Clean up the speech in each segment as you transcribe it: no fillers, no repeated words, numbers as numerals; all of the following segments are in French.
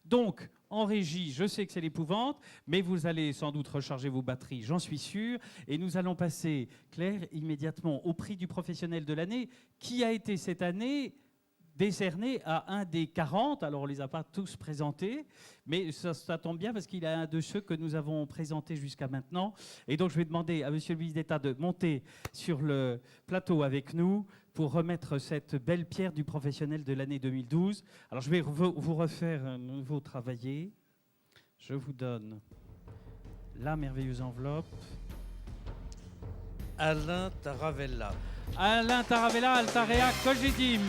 Donc, en régie, je sais que c'est l'épouvante, mais vous allez sans doute recharger vos batteries, j'en suis sûr. Et nous allons passer, Claire, immédiatement au prix du professionnel de l'année, qui a été cette année décerné à un des 40. Alors, on ne les a pas tous présentés, mais ça tombe bien parce qu'il est un de ceux que nous avons présentés jusqu'à maintenant. Et donc, je vais demander à Monsieur le ministre d'État de monter sur le plateau avec nous pour remettre cette belle pierre du professionnel de l'année 2012. Alors, je vais vous refaire un nouveau travailler. Je vous donne la merveilleuse enveloppe. Alain Taravella. Alain Taravella, Altarea Cogedim.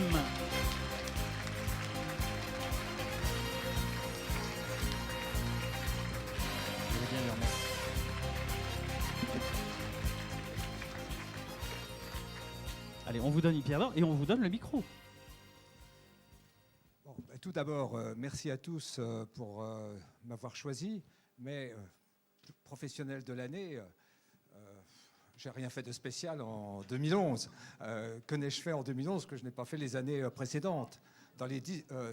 Allez, on vous donne une pierre d'or et on vous donne le micro. Bon, tout d'abord, merci à tous pour m'avoir choisi, mais professionnel de l'année, j'ai rien fait de spécial en 2011. Que n'ai-je fait en 2011 que je n'ai pas fait les années précédentes?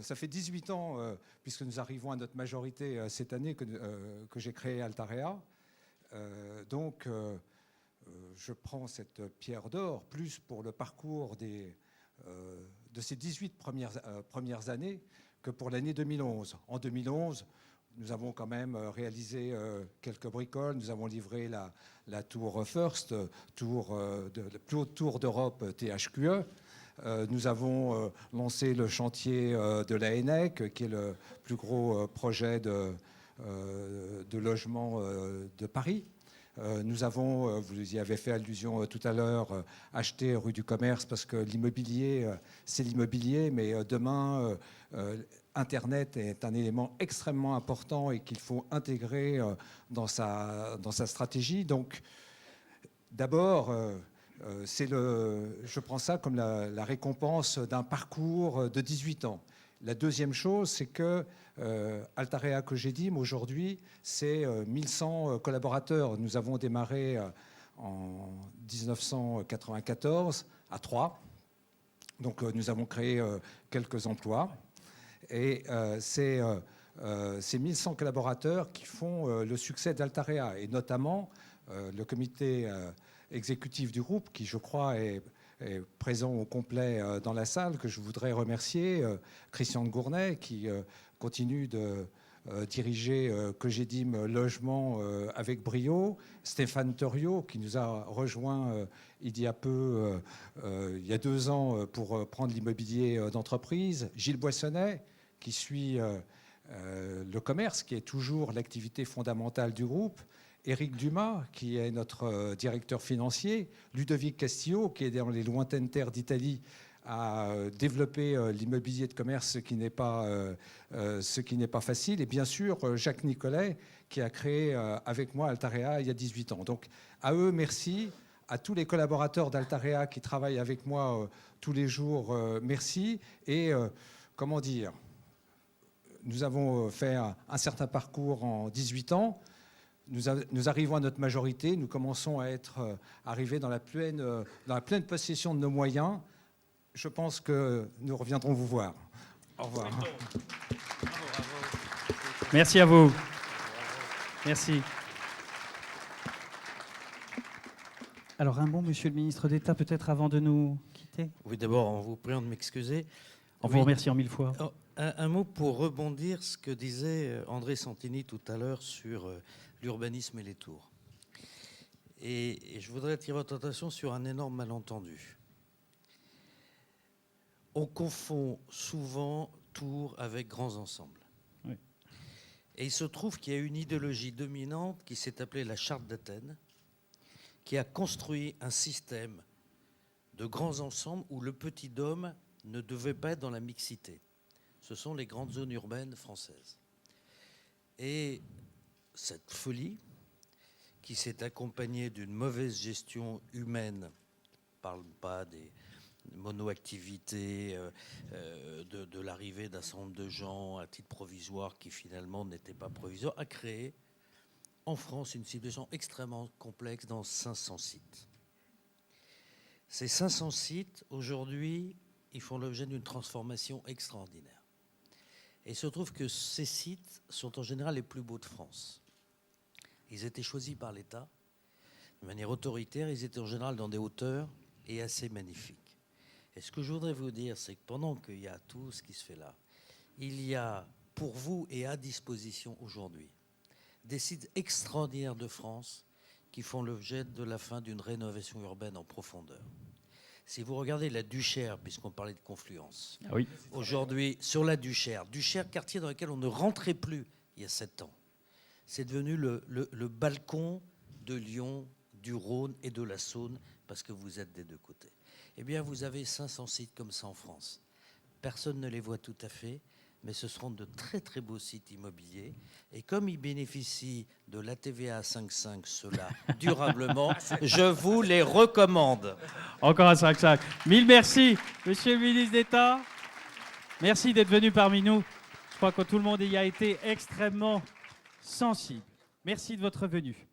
Ça fait 18 ans, puisque nous arrivons à notre majorité cette année, que j'ai créé Altarea. Donc, je prends cette pierre d'or, plus pour le parcours de ces 18 premières années que pour l'année 2011. En 2011, nous avons quand même réalisé quelques bricoles. Nous avons livré la tour First, la plus haute tour d'Europe THQE. Nous avons lancé le chantier de la ENEC, qui est le plus gros projet de logement de Paris. Nous avons, vous y avez fait allusion tout à l'heure, acheté rue du Commerce parce que l'immobilier, c'est l'immobilier, mais demain, Internet est un élément extrêmement important et qu'il faut intégrer dans sa stratégie. Donc, d'abord, je prends ça comme la récompense d'un parcours de 18 ans. La deuxième chose, c'est que Altarea Cogedim, aujourd'hui, c'est 1100 collaborateurs. Nous avons démarré en 1994 à Troyes. Donc, nous avons créé quelques emplois. Et c'est 1100 collaborateurs qui font le succès d'Altarea, et notamment le comité exécutif du groupe, qui, je crois, est présent au complet dans la salle, que je voudrais remercier, Christian de Gournay, qui continue de diriger Cogedim Logement avec brio, Stéphane Thuriot, qui nous a rejoint il y a 2 ans pour prendre l'immobilier d'entreprise, Gilles Boissonnet, qui suit le commerce, qui est toujours l'activité fondamentale du groupe, Éric Dumas, qui est notre directeur financier, Ludovic Castillo, qui est dans les lointaines terres d'Italie, à développer l'immobilier de commerce, ce qui n'est pas facile, et bien sûr Jacques Nicolet, qui a créé avec moi Altarea il y a 18 ans. Donc à eux, merci. À tous les collaborateurs d'Altarea qui travaillent avec moi tous les jours, merci. Et comment dire, nous avons fait un certain parcours en 18 ans. Nous arrivons à notre majorité, nous commençons à être arrivés dans la pleine possession de nos moyens. Je pense que nous reviendrons vous voir. Au revoir. Merci à vous. Merci. Alors un mot, Monsieur le ministre d'État, peut-être avant de nous quitter. Oui, d'abord, en vous priant de m'excuser. En vous remerciant 1000 fois. Un mot pour rebondir ce que disait André Santini tout à l'heure sur l'urbanisme et les tours. Et je voudrais attirer votre attention sur un énorme malentendu. On confond souvent tours avec grands ensembles. Oui. Et il se trouve qu'il y a une idéologie dominante qui s'est appelée la Charte d'Athènes, qui a construit un système de grands ensembles où le petit dôme ne devait pas être dans la mixité. Ce sont les grandes zones urbaines françaises. Et cette folie, qui s'est accompagnée d'une mauvaise gestion humaine, je ne parle pas des monoactivités, de l'arrivée d'un certain nombre de gens à titre provisoire qui finalement n'étaient pas provisoires, a créé en France une situation extrêmement complexe dans 500 sites. Ces 500 sites, aujourd'hui, ils font l'objet d'une transformation extraordinaire. Et il se trouve que ces sites sont en général les plus beaux de France. Ils étaient choisis par l'État de manière autoritaire. Ils étaient en général dans des hauteurs et assez magnifiques. Et ce que je voudrais vous dire, c'est que pendant qu'il y a tout ce qui se fait là, il y a pour vous et à disposition aujourd'hui des sites extraordinaires de France qui font l'objet de la fin d'une rénovation urbaine en profondeur. Si vous regardez la Duchère, puisqu'on parlait de confluence, Oui. aujourd'hui, sur la Duchère, quartier dans lequel on ne rentrait plus il y a 7 ans, c'est devenu le balcon de Lyon, du Rhône et de la Saône, parce que vous êtes des deux côtés. Eh bien, vous avez 500 sites comme ça en France. Personne ne les voit tout à fait, mais ce seront de très très beaux sites immobiliers. Et comme ils bénéficient de la TVA à 5,5, cela durablement, je vous les recommande. Encore un 5-5. Mille merci, monsieur le ministre d'État. Merci d'être venu parmi nous. Je crois que tout le monde y a été extrêmement sensible. Merci de votre venue.